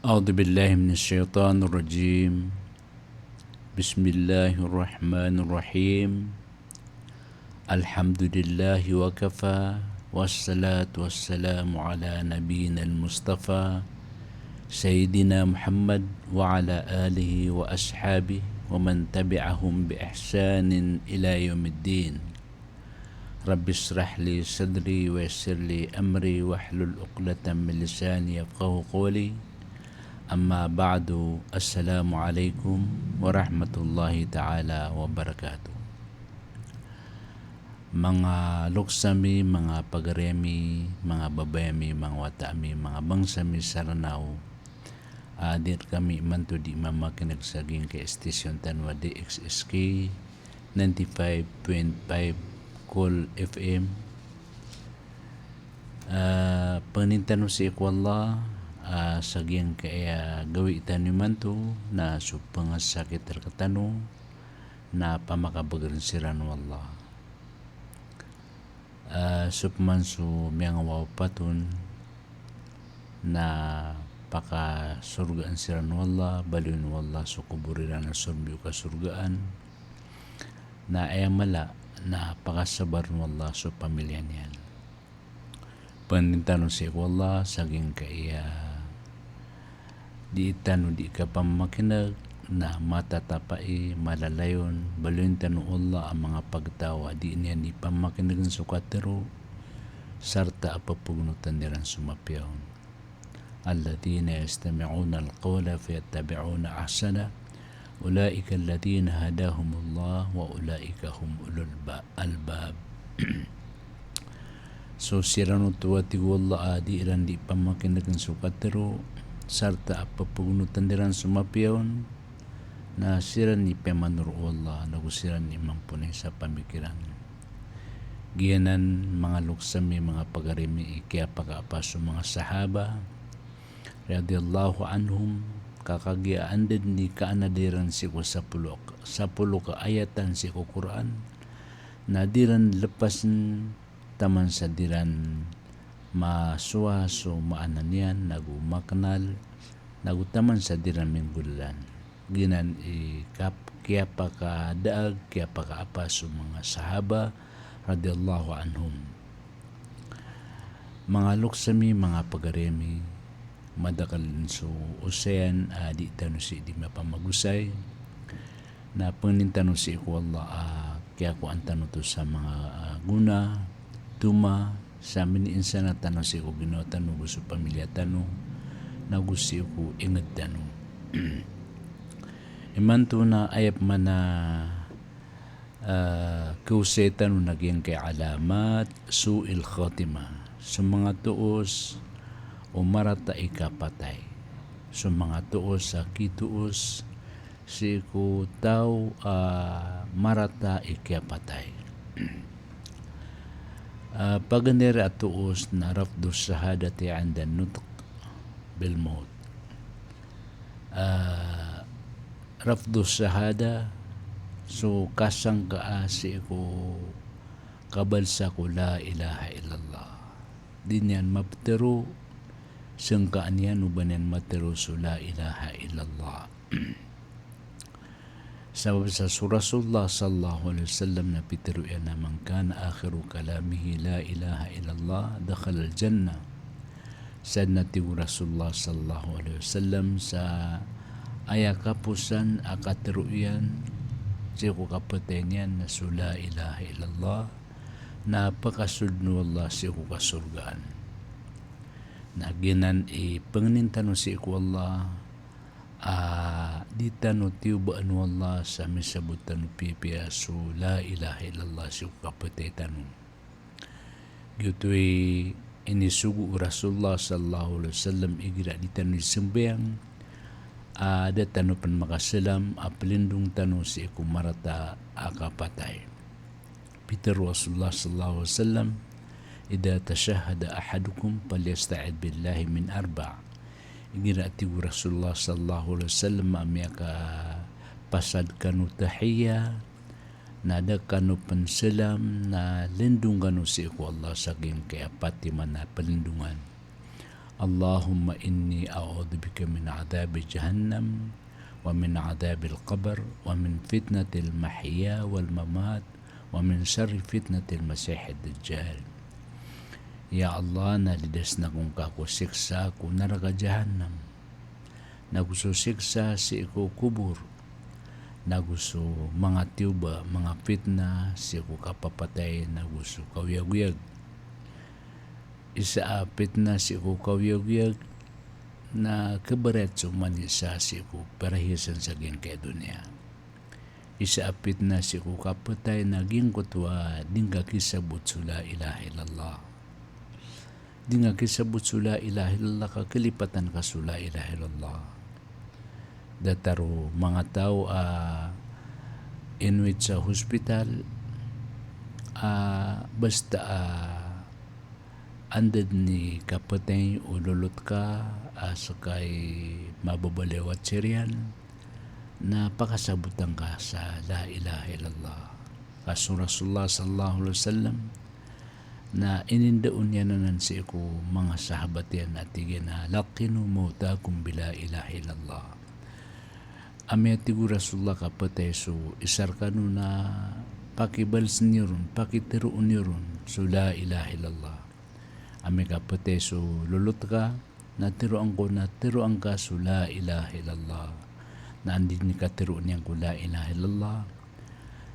أعوذ بالله من الشيطان الرجيم. بسم الله الرحمن الرحيم. الحمد لله وكفى، والصلاة والسلام على نبينا المصطفى سيدنا محمد وعلى آله وأصحابه ومن تبعهم بإحسان إلى يوم الدين. رب اشرح لي صدري ويسر لي أمري واحلل عقدة من لساني يفقهوا قولي. Amma ba'du, assalamualaikum warahmatullahi ta'ala wabarakatuh. Mga luksami, mga pagaremi, mga babayami, mga watami, mga bangsami saranaw, adir kami manto di mamakinagsaging kay Station Tanwa DXSK 95.5 Cool FM. Panintano si Ikwallah, sagyang kaya gawi itaniman to na supang sakit terkatano na pamakabagaran siran wallah. Supman su miyang wawapatun na paka surgaan siran wallah, balun wallah su kuburiran na surbiyo ka surgaan na ayamala na pakasabar wallah su pamilyan yan. Panintano si Ikwallah sagyang kaya di tanu di ka pamakinag na matatapai malalayon balun tanu Allah ang mga pagtawa di niya ni pamakinagan sukatero sarta apapugnutan niran sumapyawn. Alladhina yastami'una alqawla fayattabi'una ahsana ulaika alladhina hadahumullah wa ulaika hum ulul albab. So sirano tuwa ti Allah adi iran di pamakinagan sukatero sarta apapugnutan diran sumapiyon na siran ni pemanur Allah nagusiran ni mampunay sa pamikiran. Giyanan mga luksami, mga pagarimi kaya pagkaapaso mga sahaba radiyallahu anhum kakagiaan din ni kaanadiran si ko sa pulo ka ayatan si ko Quran na diran lepasin taman sa diran masuwaso maananyan nagumaknal nagutaman sa diran minggulan ginan kaya pa ka daag kaya pa ka apaso mga sahaba radiyallahu anhum. Mga luksami, mga pagaremi madakal so osean di tanu si di mapamagusay na panintano si ko Allah kaya ko antano to sa mga guna tuma sa amin insan na tanong si ko ginawa tanong gusto pamilya tanong na gusto ko ingat tanong. Imanto na ayap man na kausay tanong naging kay alamat su'il khotima sa mga tuos o marata ikapatay sa mga tuos sa kituos si ko tao marata ikapatay. Paganir at tuos na rafdu shahadati anda nutq bil maut. Rafdu shahada so kasang kaasi ko kabalsa ko la ilaha illallah. Dinyan maptero sangkaan yan ubanan matero so la ilaha illallah. Sabab sa Rasulullah sallallahu alaihi wasallam na pitero yan na man kana akhiru kalamihi la ilaha illallah dakhala al-jannah. Said na tiyo Rasulullah sallallahu alaihi wasallam sa ayakapusan akatero yan siya ko kapatay niyan na so la ilaha illallah na pakasudno Allah siya ko kasurgaan. Na ginan panginintano siya ko Allah di tanu tiyo ba anu Allah sa misabutan pipiya so la ilaha illallah siya kapatay tanong. Gito'y inisugo Rasulullah sallallahu alaihi wasallam igira di tanu sembayang ada tanu pan makasalam apelindung tanu si iku marata akapatay. Peter Rasulullah sallallahu alaihi wasallam idza tashahhada ahadukum falyasta'id billahi min arba'. Igira ti Rasulullah sallallahu alaihi wasallam amyaka pasad kanu tahiyya nada kanu pansalam na lindung kanu si iku Allah saging kaya pati man na palindungan. Allahumma inni a'udzubika min adzabi jahannam wa min adzabil qabr wa min fitnatil mahya wal mamat wa min syarri fitnatil masiihid dajjal. Ya Allah, nalidas na kung kakusiksa ko naraga jahannam, nagususiksa si iko kubur, naguso mga tiuba, mga fitna si iko kapapatay, naguso kawiyag-wiyag. Isa fitna si iko kawiyag-wiyag na kabaretso manisa si iko perahisan sa gengkay dunia. Isa fitna si iko kapatay naging kutwa dingga kisabot sula ilaha illallah. Di nga kisabot sula ilaha illallah kakalipatan ka sula ilaha illallah. Dataro mga tao inuit sa hospital basta andad ni kapatay ululot ka sakay mababalewat sirian na pakasabutan ka sa la ilaha illallah. Kaso Rasulullah sallallahu alaihi wasallam na inindaon niya nanan si ko mga sahabat yan at tigin na lakinu mautakum bila ilaha illallah. Ami at tigo Rasulullah kapatay so isar ka no na pakibals niyon, pakitiroon niyon so la ilaha illallah. Ami kapatay so lulot ka na tiroan ko na tiroan ka so la ilaha illallah. Na andin ni katiroon niyan ko la ilaha illallah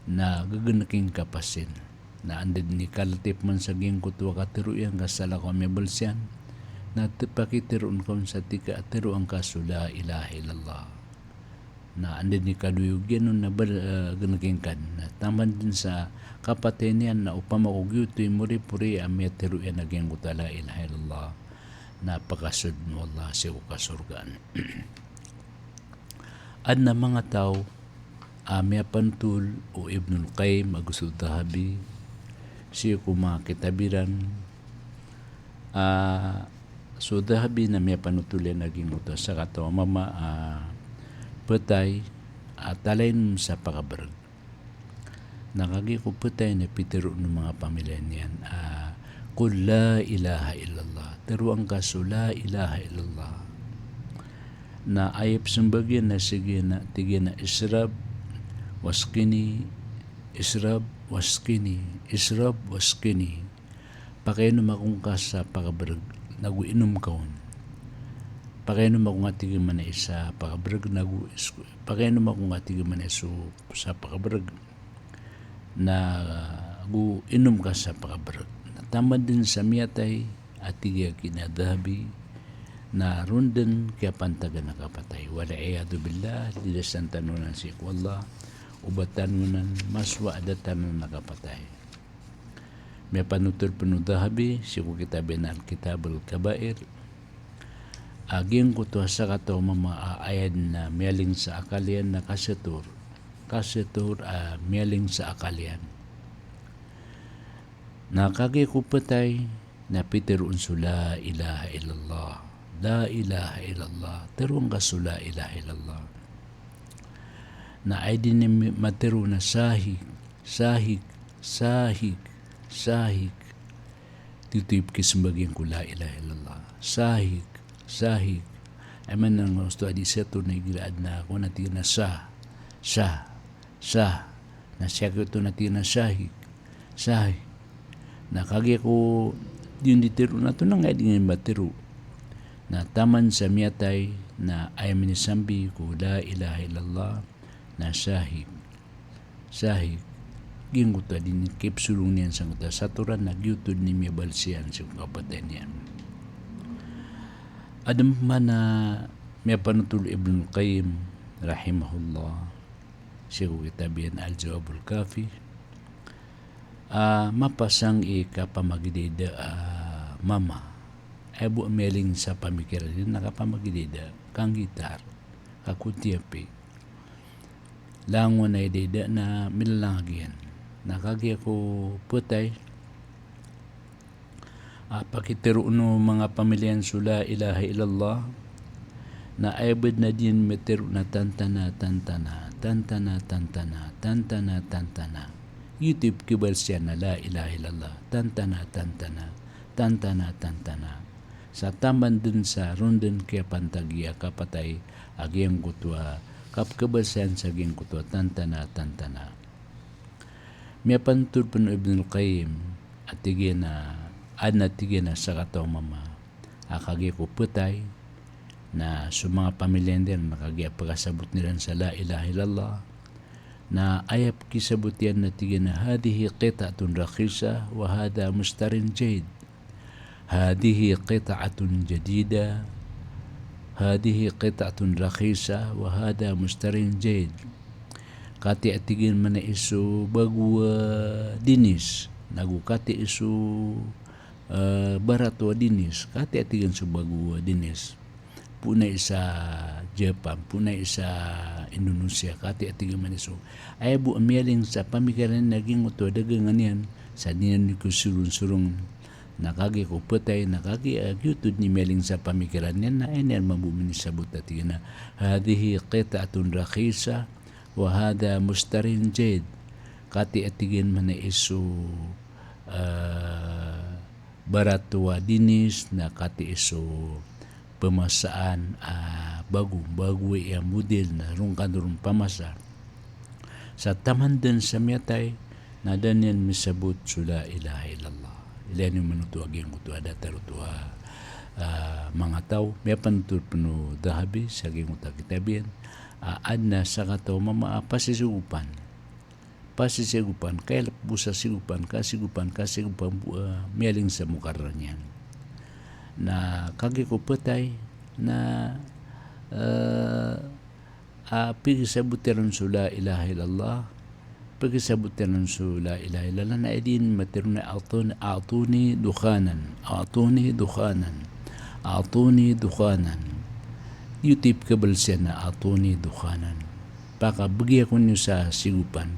na gaganaking kapasin. Na andid ni kalatip man sa gingkutwa katiruyan kasala ko may balsyan na pakitiroon ko sa tika atiruan ka so la ilaha illallah. Na andid ni kaduyugyan nun na ganagingkan na taman din sa kapatid niyan na upamakugyuto yung muri-puri ami atiruyan na gingkutwa la ilaha illallah na pakasud mo Allah siya ko kasurgaan. Ad na mga tao ami apantul o Ibnul Qayyim Agusud Dahabi siya ko mga kitabiran so Dahabi na may panutulan naging ito sa katawa mama patay talayin sa pakabarag nakagi ko patay na pitiro ng mga pamilya niyan kul la ilaha illallah teruang kaso la ilaha illallah na ayap sembagyan na sige na tigyan na israb waskini israb waskini israb waskini pakainom akong ka sa pakabarag naguinom kaon pakainom akong atigin man isa pakabarag pakainom akong atigin man iso sa pakabarag na guinom ka sa pakabarag natamad din sa miyatay atigya kinadabi na rundan kaya pantaga nakapatay wala iyadu billah lilasan tanunan si wallah ubatan mo nan maswa adatan na nakapatay. May panutur Dahabi si ko kitabi na Kitabul Kabair aging ko to sa kataw mamaayad na mialing sa akalian na kasetur mialing sa akalian nakagi ko patay na pitiroon so la ilaha illallah la ilaha illallah terung ka so la ilaha illallah na ay din matero na sahig titip kisambagin ko la ilaha illallah sahig ay man nang gusto adi seto na igiraad na ako na tina sa na siya ko ito na tina sahig na kagi ko yun ditiro na ito nang ay din matero na taman sa miyatay na ay minisambi ko la ilaha illallah na sahig ginguta din kipsulong niyan sa kuta saturan nagyutod ni may balsiyan sa kapatid niyan adam man na may panutul Ibnul Qayyim rahimahullah siya ko kitabihan Al-Jawabul Kafi mapasang ikapamagidida mama ay bu meling sa pamikiran din nakapamagidida kang gitar kakutiapi langon ay dida na milalangagyan nakagi ako putay pakitiro no mga pamilyan sula ilaha illallah na aibad na din metero na tantana YouTube kibal siya na la ilaha illallah tantana sa taman dun sa runden kaya pantagi kapatay aging kutwa kapkabasan sa aging kutwa tantana. May pantur pano Ibn al-Qayyim at tigin na sa kataw mama akagi ko putay na sa mga pamilya din nakagi pagkasabot nila sa la ilaha illallah na ayap kisabutian na tigin na hadihi qita'atun rakhisa wa hada mustarin jayid. هذه قطعة جديدة هذه قطعة رخيصة وهذا مشتر جيد kati atigin mana isu bagua dinis nagu kati isu baratua dinis kati atigin su bagua dinis puna isa Jepang puna isa Indonesia kati atigin mana isu ay bu amialing sa pamikiran naging uto dagangan yan sa dinan ko surung nakagi ko putay nakagi agyutod ni meling sa pamikiran niya na ayun mabumini sa butati na hadihi qita'atun rakhisa wa hada mustarin jayid kati atigin man na isu baratua dinis na kati isu pemasaan bagu yang model na rung pamasa sa taman din sa miyatay na danyan misabot sula ilaha illallah ilan yung manutu aging kutu ada tarutua mga tao may pantur penuh dahabi sa aging utak kitabian adna sa kataw mama pasisigupan kaya busa sigupan kasigupan mialing sa mukaran yan na kagi ko patay na pigisabutiran sula ilaha illallah pagisabutan su la ilaha illallah na edin materuna a'tuni dukhanan yutip kabalsiyan na a'tuni dukhanan paka bigyan ko niyo sa sigupan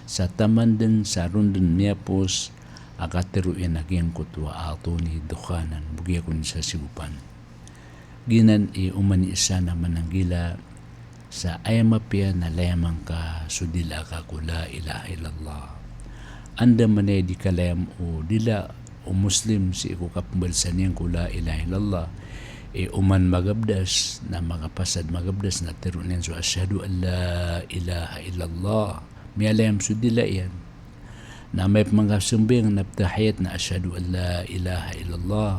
sa taman din sa rundun miyapos akatiruin aking kutwa a'tuni dukhanan bigyan ko niyo sa sigupan ginan umani isa naman ang gila sa ayamapya na layamang ka sudila ka kula ilaha illallah anda manay di kalayam o dila o muslim si iku kapambalsan niyang kula ilaha illallah uman magabdas na magapasad magabdas na tirunin so asyhadu an la ilaha illallah mialayam sudila yan na may mga sumbing na ptahiyat na asyhadu an la ilaha illallah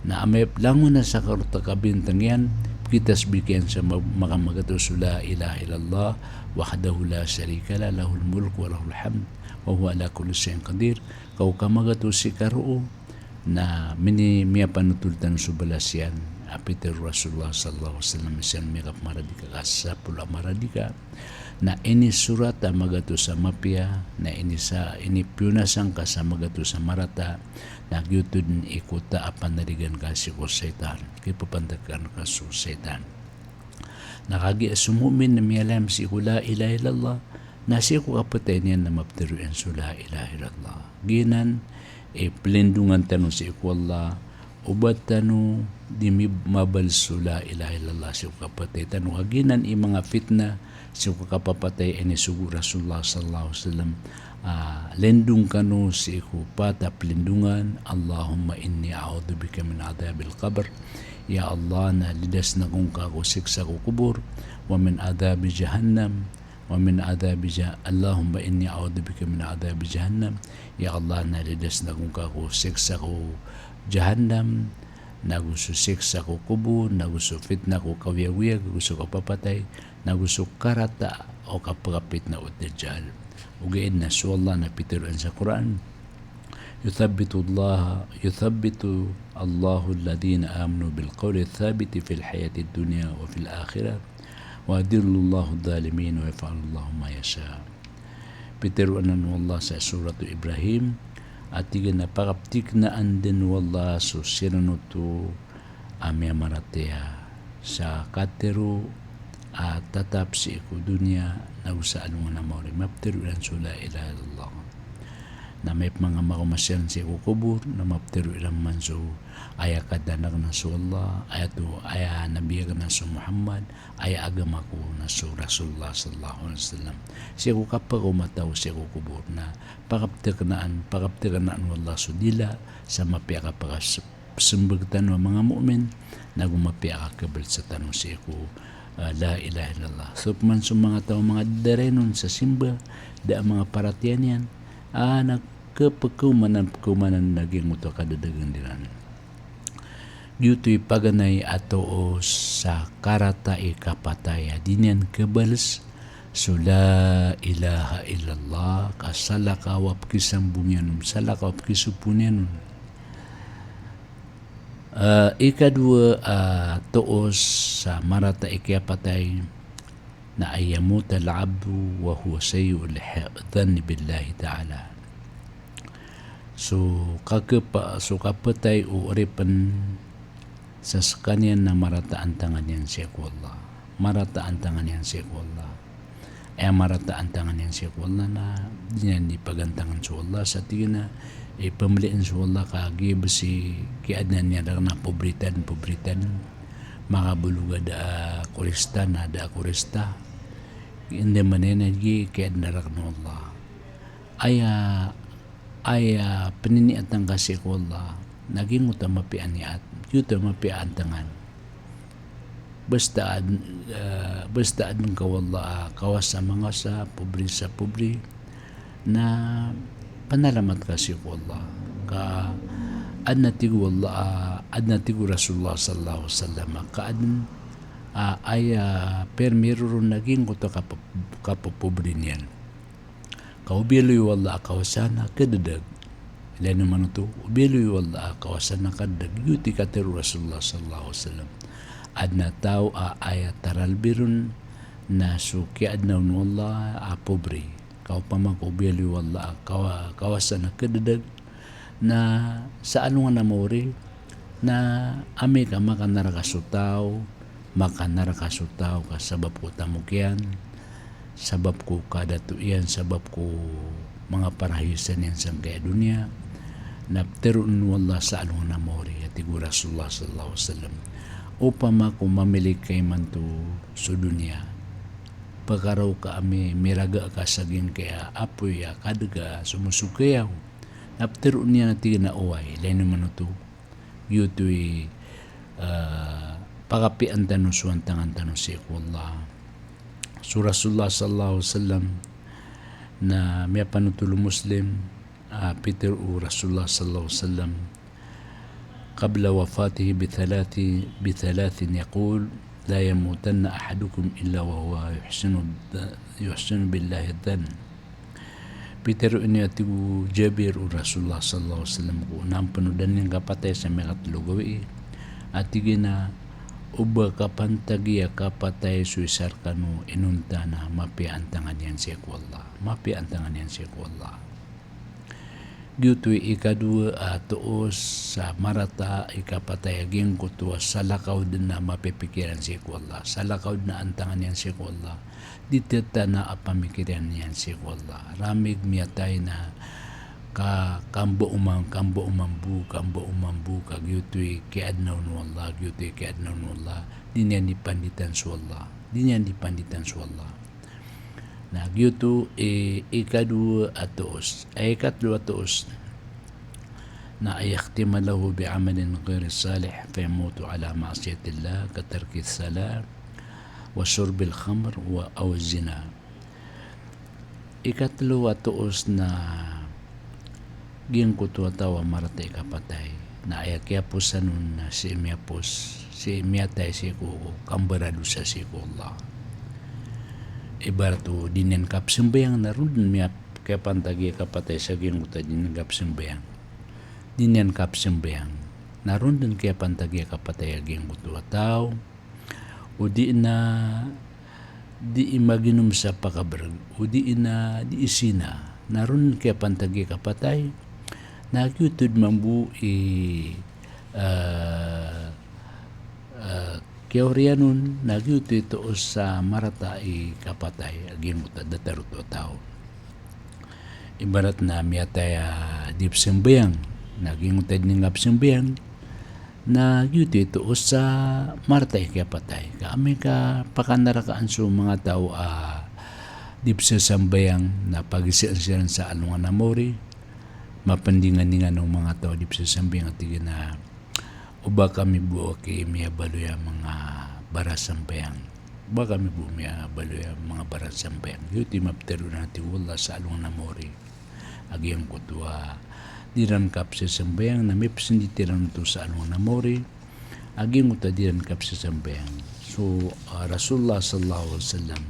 na may langon na sa karutakabintang yan kitas bikin sa makamagato la ilaha illallah wahdahu la syarika la lahul mulk wa lahul hamd wa huwa ala kulli shay'in qadir kau kamagato si karo na miya panutultan subalasyan apiter Rasulullah sallallahu alaihi wasallam siyan mikap maradika kasa pula maradika na ini surat magato sa mapya na ini piunasan ka sa magato sa marata nagyutod ikuta apan narigan ka si ko setan kipapantakan ka su setan nakagi asumumin na miyalam si ko la ilaha illallah na si ko kapatay niyan na maptiruin su la ilaha illallah ginan pelindungan tanu si ko Allah ubat tanu di mabal su la ilaha illallah si ko kapatay tanu haginan mga fitna si ko kapapatay ini sugu Rasulullah sallallahu alaihi wasallam lendung kanu si iku pata pelindungan Allahumma inni a'udzubika min adzabil qabr ya Allah na lidas na kung kako siksa ko kubur wa min adzabi jahannam wa min adzabi Allahumma inni a'udzubika min adzabi jahannam ya Allah na lidas na kung kako siksa ko jahannam nagusto siksa ko kubur nagusto fitna ko kawiyawiyag gusto ko papatay nagusto karata o kapagapit na udajjal ugain na so Allah na pitiruan sa Quran yuthabbitu Allahu alladhina amanu bilqawli thabiti fil hayati dunya wa fil akhirah wa adillu Allahu dhalimin wa yaf'alu Allahu ma yasha pitiruan na Allah sa suratu Ibrahim at tiga na pakaptik na andin wallah so sinanuto amya maratea sa kateru tatap si iku dunia na usaan mo na mauri maptiruan so la ilaha illallah na may mga makumasyan si iku kubur na maptiruan man so aya kadanak na so Allah aya nabiyag na so Muhammad aya agama ko na so Rasulullah sallallahu alaihi wasallam si iku kapag umataw si iku kubur na pakaptikanaan wallah so dila sa mapiyaka sembag tanong mga mu'min na gumapi akakabal sa tanong si ko la ilaha illallah. So man sa mga tao mga darenon sa simba da mga paratian yan nagkapagkumanan naging muto kadadagan dinan. Yuto'y paganay ato sa karata ikapataya dinyan kabals so la ilaha illallah kasalakawap kisambungyanum salakawap kisupunyanum. Ikadua toos sa marata ikapatay na ayamuta al-abdu wa huwa sayyul dhanni billahi ta'ala. So kapatay o oripan sa kanyan na marataan tangan yan siya ko Allah. Marataan tangan yan siya ko Allah. Marataan tangan yan siya ko Allah na dinyan ipagantangan sa Allah sa tingin na pamiliin sa Allah kagib si kiadnan niya na pobritan makabuluga da kurista na da kurista hindi manenagi kiadna rak na Allah aya paniniatang kasi ko Allah naging utamapian niya at yuta mapian tangan basta adun ka wala kawas sa mga sa pobri na panalamat kasi ko Allah ka adnatigu Rasulullah sallallahu alaihi wasallam ka adn permiruro naging ko kapopobri niyan kaubiloy wala kawasana kadadag ilan naman ito ubiloy wala kawasana kadadag yuti katiru Rasulullah sallallahu alaihi wasallam adna tao ayat taralbirun na suki adna wala pobri kau pamangkubiloy wala kawasana kadadag na sa ano nga namori na ame ka makanarakasotaw ka sabab ko tamukyan sabab ko kadatuyan sabab ko mga parahisan yan sa kaya dunia napterun wala sa ano nga namori at igu Rasulullah sallallahu alaihi wasallam upama ko mamili kay man to sa dunia pagkaraw ka ame miraga ka saging kaya apoy kadaga sumusukayaw napterun niya na tiga na uway lain naman ito yuto'y pagapian tanong suwan tangan tanong si Allah so Rasulullah sallallahu alaihi wasallam na may panutulo Muslim Peter Rasulullah sallallahu alaihi wasallam قبل وفاته بثلاث يقول لا يموتن أحدكم إلا وهو يحسن بالله الظن Peter ini atigu Jabir Rasulullah sallallahu alaihi wasallam ko nampenudan yang kapatay sa mga tulugawi atigi na uba kapantagi kapatay suisar kanu inunta na mapiantangan yan siya ko Allah mapiantangan yan siya ko Allah Gyuto'y ikadua tuos sa marata ikapatay aging kutua sa lakaw din na mapipikiran siya ko Allah sa lakaw na antangan yan siya ko Allah diteta na apamikiran yan siya ko Allah ramig miyatay na kambo umambu kag yuto'y kiadnaw no Allah yuto'y kiadnaw no Allah din yan dipanditan sa Allah na gyuto ikadua atos ikatlo atos na ayaktima lahu bi'amalin ghairi salih fayamutu ala ma'siyatillah katarki salat wa syurbil khamr wa aw zina ikatlo atos na giyang kutuwa tawa marata ikapatay na ayakya po sanun na si miyatay si ko kambarado sa si ko Allah ibaratu dinen kapsembayang narun miap kaya pantagi kapatay sa ginuta dinen kapsembayang narun din kaya pantagi kapatay aging mutua tao o di imaginum sa pakabrag o di isina narun kaya pantagi kapatay nagyutod mambu Kiaurianun nagyuto ito sa marata kapatay aging muta dataruto tao. Ibarat na miyatay dipsembayang naging utad ng apsembayang nagyuto ito sa marata kapatay. Kami ka pakanarakaan so mga tao dipsesambayang na pag-isian sa alungan na mori mapandingan-dingan ng mga tao dipsesambayang at na uba kami buo kay miya baloya mga barasampayang. Uba kami buo miya baloya mga barasampayang. Yuti maptero natin wala sa along namori. Agiyang kutwa diran kap sa sambayang na mipsin ditiran ito sa along namori. Agiyang kutwa diran kap sa sambayang. So Rasulullah sallallahu alaihi wasallam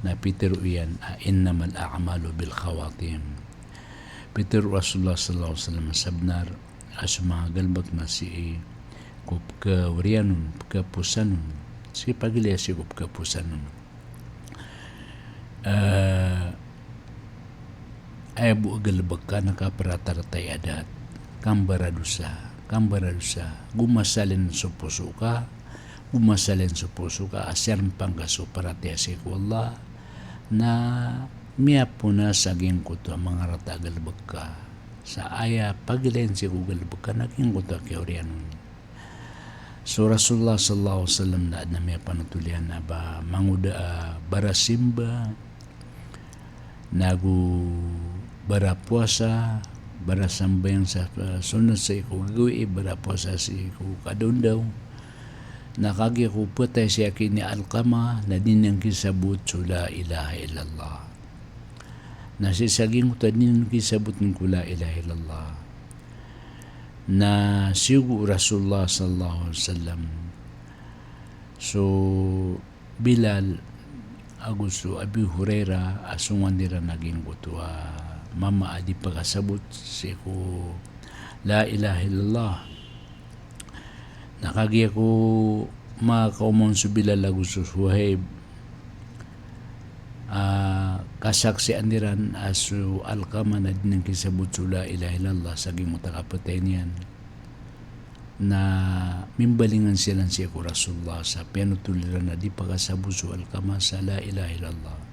na pitero iyan innamal a'malu bil khawatim. Pitero Rasulullah sallallahu alaihi wasallam sabnar as mga galbak na si kup ka warianun, ka pusanun, si pagilya si kup ka pusanun. Ay bu galbak ka nakaparataratay adat, kambaradusa, gumasalin sa puso ka, asyang pangkaso paratya si Allah, na miya po na saging kuto mga ratagal baka sa aya pagilen si Google baka naging kuto kaya so Rasulullah sallallahu alaihi wasallam na miya panatulian na ba manguda barasimba nagu bara puasa bara sambayang sa sunod sa ikugawi bara puasa si kadundaw nakagi ko patay siya kini Alqama na din ang kisabot so la ilaha illallah. Nasisaging ko din ang kisabot ng la ilaha illallah. Na sigo Rasulullah sallallahu alaihi wasallam. So Bilal Agusto Abi Huraira asungan nila naging kutwa mama adi pagkasabot si ko la ilaha illallah. Nakagi ako makaumon sa Bilal Agusto Suhaib kasaksian niran asu Alqama na din ang kisabot sa la ilaha illallah saging mutakapatay niyan na mimbalingan silang siya ko Rasulullah sa pinutuliran na di pagkasabot sa Alqama sa la ilaha illallah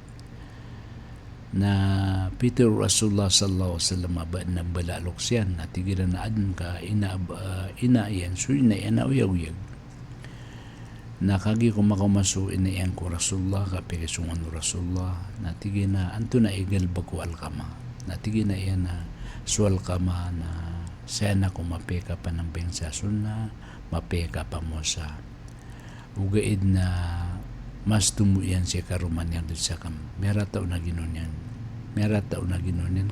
na Peter Rasulullah sallallahu alaihi wasallam ba nang balalok siyan na tigilan na adun ka inaiyan so inaiyan na uyag-uyag nakagi ko makamaso inaiyan ko Rasulullah kapikisungan ko Rasulullah na tigil na anto na igal ba ko Alqama na tigil na iyan na so Alqama na sana ko mapeka pa ng bengsason na mapeka pa mo sa ugaid na mas tumuyan siya karuman yan sa kam. Merataw na ginunyan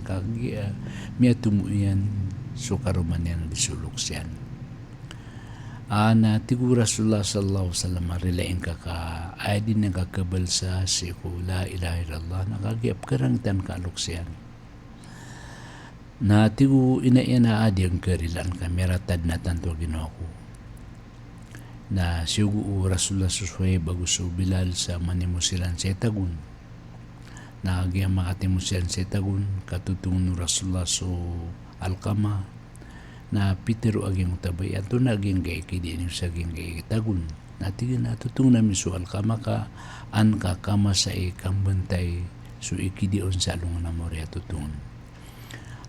kagi miya tumuyan so karuman yan disulok siyan. Na tigu Rasulullah sallallahu alaihi wasallam rilain ka ay din nagkakabalsa si ko la ilaha illallah nakagiap karang tan kalok siyan. Na tigu inaiyan na adi ang karilan ka meratad na tanto ginawa ko. Na siugu Rasulullah susway bagus so Bilal sa manimusilan sa itagun na agya makatimusilan sa itagun katutungan Rasulullah so Alqama na Peter aging utabay ato na aging gay kidi ni sa aging gay itagun na tigin na tutungan namin so Alqama ka an kakama sa ikambantay so ikidion sa alungan na mo rin tutungan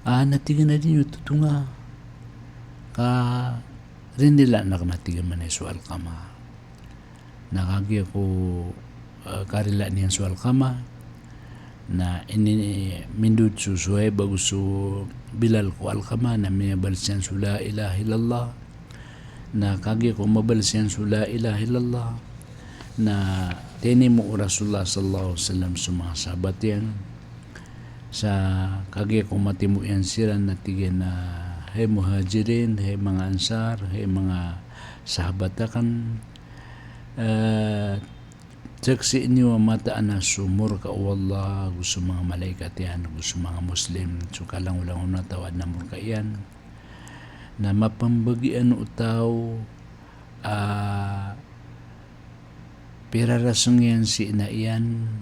natigin na din yung tutunga ka rin nila nakamatigan man ay so Alqama. Nakagi ako karila niyan so Alqama na mindud susuhay bagus so Bilal ko Alqama na minabalsyan so la ilaha illallah na kagi ko mabalsyan so la ilaha illallah na tini mo Rasulullah sallallahu alaihi wasallam sa mga sahabat yan sa kagi ko matimu yan sila na tigyan na hey muhajirin, hey mga ansar, hey mga sahabat kan saksi inyo mataan na sumur ka Allah gusto mga malaikat yan, gusto mga muslim so kalang-ulang unatawad na murka yan na mapambagian utaw pirarasong yan si inaiyan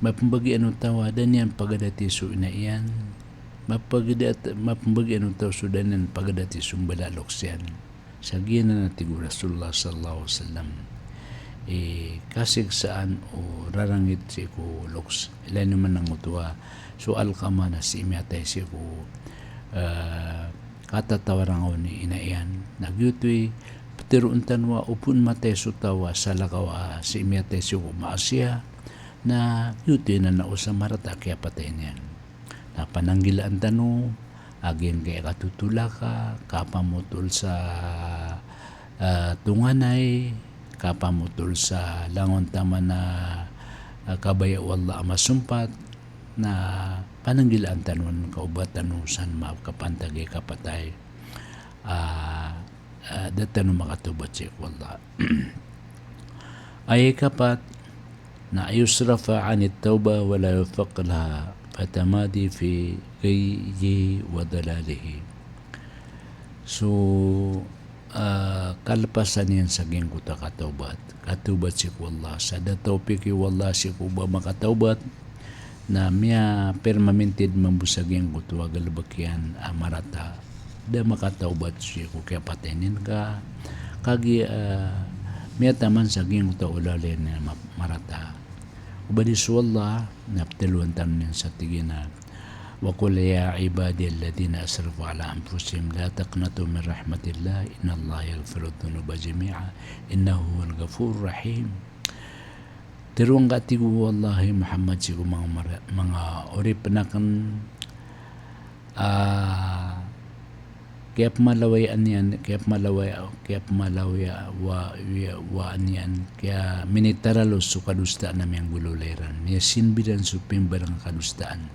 mapambagian utaw adan yan pagadati so inaiyan mapambagian utaw sudanan pagadati sumbalalok siyan sa gina na tigu Rasulullah sallallahu alaihi wasallam kasigsaan o rarangit si ko loks ilan naman ng utuwa so Alqama na si imyatay si ko katatawarang ni inaiyan nagyutoy pero untanwa upun matay sutawa sa lakawa si imyatay si ko maasya na yutoy na nausa marata kaya patay niyan na pananggilaan tano aging kay katutula ka, kapamutol sa tunganay, kapamutol sa langon tama na kabaya wala masumpat na pananggilaan tanon kaubatan nusan makapantagay kapatay datan makatubat si wala. Ay kapat na yusrafa anit tawba wala yufaq laha fatamadi fi gayyi wa dalalihi. So kalpasan yan sa geng kuta katawbat si wallah sa datawpiki wallah si kuba makatawbat na miya permanentid mambusageng kutuwa galbakyan amarata da makatawbat si ku kaya patenin ka kagi miya taman sa geng kuta ulalin na marata ubadis wallah naptiluan tanin sa tigina وقل يا عبادي الذين أسرفوا على أنفسهم لا تقنطوا من رحمة الله إن الله يغفر الذنوب جميعا إنه هو الغفور الرحيم. Terung katiku wallahi Muhammad siku mga urip nakan kaya malaway anian kaya malaway wa anian kaya minitaralo su kadusta namang gululeran niya sinbidan su pimbarang kadustaan.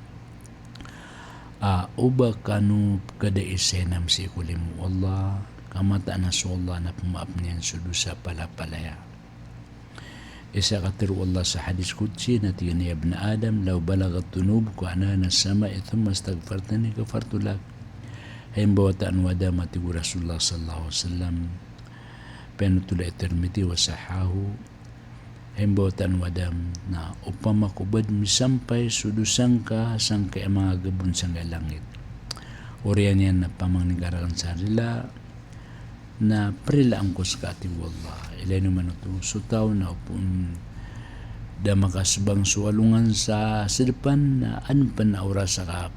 Uba kanu kada isenam si kulimu Allah kamata na su Allah na pumaap niyan su dusa palapalaya. Isa katiru Allah sa hadis kutsi na tiyan ya ibn Adam law balagat tunubuku anana sama'i thumma astaghfartani kafartu lak. Haimbawa ta'an wada matigu Rasulullah sallallahu alaihi wasallam penutula Tirmidhi wa sahahu haimbawa ta'an wadam na upama kubad misampay sudusang ka sang kaya mga gabun sang langit. Uriyan yan na pamanggarakan sa rila na prila ang kuskati wallah. Ilay naman ito sutaw na upun da makasbang suwalungan sa depan na an pa na oras an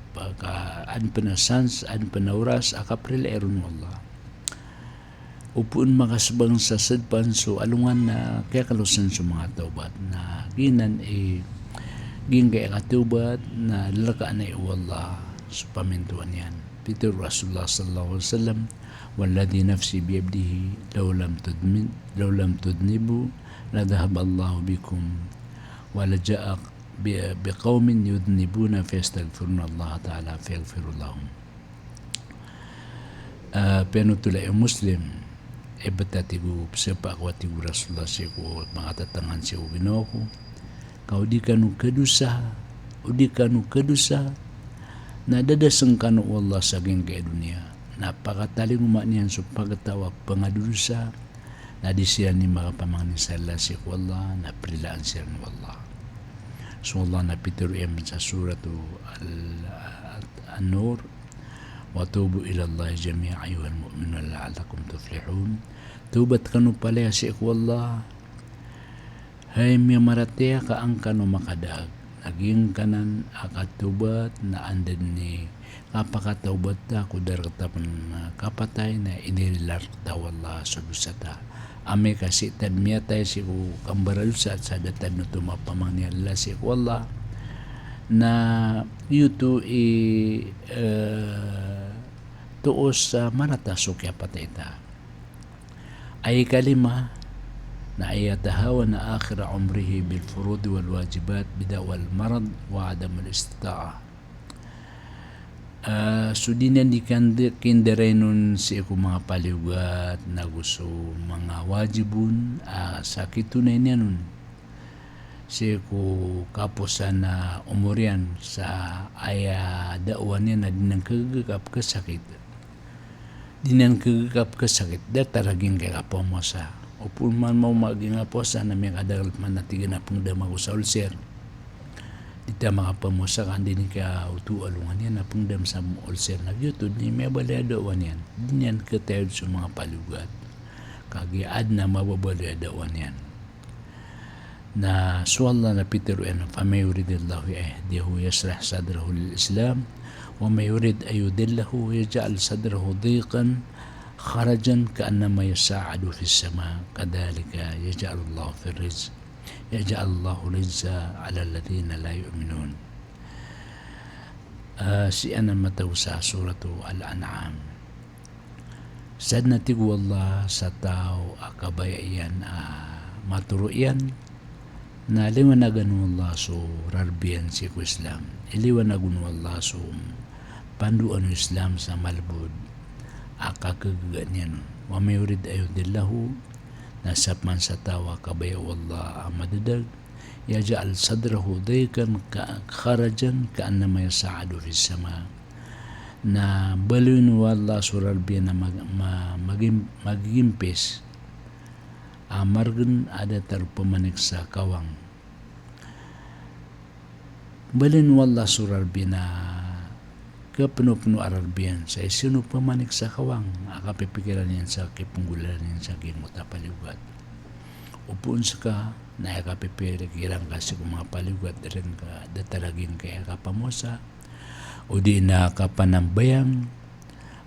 pa na sans an pa na oras akapril eron wallah. Upuan makasbang sa depan so alungan na kaya kalusan sa mga taubat na ginan ging kaya katubat na lalaka na wallah sa pamintuan yan. Peter Rasulullah sallallahu alaihi wasallam والذي نفسي بيده لو لم تذنبوا لذهب الله بكم ولجاء بقوم يذنبون فيستغفرون الله تعالى فيغفر لهم. Penutulay Muslim ibetatigu sepa akwatigu Rasulullah siku mga tatangan siku ginoko kau di kanu kedusa na dadasang kanu Allah sa gengkay dunia. Napakataling umanian sa pagkatawa pangadusa na di siya ni makapamangin sa Allah si Allah na prilaan siya ni Allah. So Allah na pituruyan sa suratu An-Nur wa tubu ila Allah jami'a ayuhal mu'minun la'allakum tuflihun. Tubat kanu palaya si Allah hay miya maratea ka ang kanu makadag naging kanan akatubat na andin ni kapakataubat ta kudar katapan kapatay na inilar ta wallah sa dusata ame kasi tad miyatay si ku kambaralsa sa datan no tumapamang niya si wallah na yuto tuos sa marata sukya patay ta ay kalima na ayatahawa na akhira umrihi bil furud wal wajibat bidawal marad wa adam al istita'a. So dinan di kinderenon si ako mga paliwat na gusto mga wajibun sakit tunay niya nun si ako kapusan na umurian sa aya daawan niya na dinang kagagap kasakit dataraging kaya po mo sa upun man mo maging aposa na may kadagal man natigan na pong damag sa ulcer dita mga pamusa kan din ka utu alungan yan na pong dam sa ulcer na yutod ni may balayadawan yan din yan katayod sa mga palugat kagiad na mababalayadawan yan na suwalla na pitiruan فَمَا يُرِدِ اللَّهُ يَهْدِيهُ يَشْرَحْ صَدْرَهُ لِلْإِسْلَامِ وَمَا يُرِدْ أَن يُضِلَّهُ يَجْعَلْ صَدْرَهُ ضِيقًا خَرَجًا كَأَنَّمَا يَصَّعَّدُ فِي السَّمَاءِ كَذَلِكَ يَجْعَلُ اللَّهُ فِي الرِّزْقِ يَجْعَلُ اللَّهُ الرِّجْسَ عَلَى الَّذِينَ لَا يُؤْمِنُونَ. si anan mataw sa suratu Al-An'am. Sad na tigu Allah sa tao akabayan maturuyan na liwanagan mo Allah so rarbiyan si ko Islam. Iliwanagan mo Allah so panduan Islam sa malbud akakaganyan. Wa may urid ayudillahu nasap man sa tawa kabaya Allah amadadag yaja'al sadrahu daykan kharajan ka'annama yasa'adu fis sama na balun wala surar biya na magimpis margan ada tarupamanik sa kawang balun wala surar biya na kapuno-puno ararbiyan sa isino pamanik sa kawang akapipikiran yan sa kipunggulan yan sa kinguta paliwat upuan sa ka na akapipikiran kasi kung mga paliwat rin ka datalagin kaya kapamosa o di na kapanambayang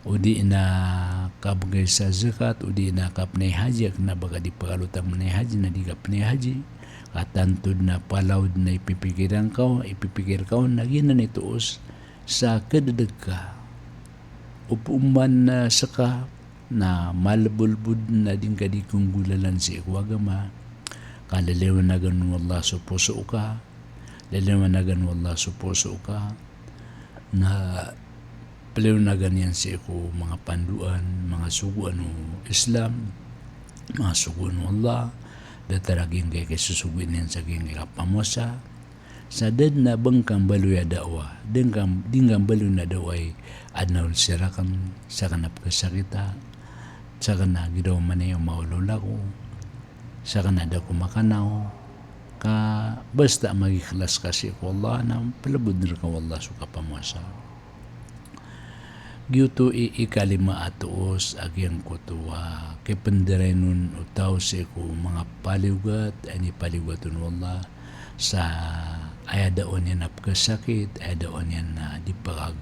o di na kabagay sa zakat o di na kapnay haji ak na baga di pagalutang manay haji na di kapnay haji katantod na palawd na ipipikir ka na ginan ituos sa kadadag ka upuman na saka na malabulbud na din kadi kung gulalan si ikwagama kalaliwanagan mo Allah sa puso ka laliwanagan mo Allah sa puso ka na paliwanagan yan si ko mga panduan, mga suguan o Islam, mga suguan o Allah, dataragin kay susuguin yan sa ging kapamosa, sa dad na bangkang baluya dawa, dinggang baluya na daway adnaw sirakan sa kanap kasakita, sa kana gidaw man yung maulula ko, sa kanada ko makanaw, ka basta magiklas kasi ko Allah na palabod na ka Allah so kapamosa gyuto ikalima atuos agyang kutuwa kay pandirenon utaw si ko mga paliwat ani paliwaton Allah sa ayadaon yan napkasakit ayadaon yan na dipagag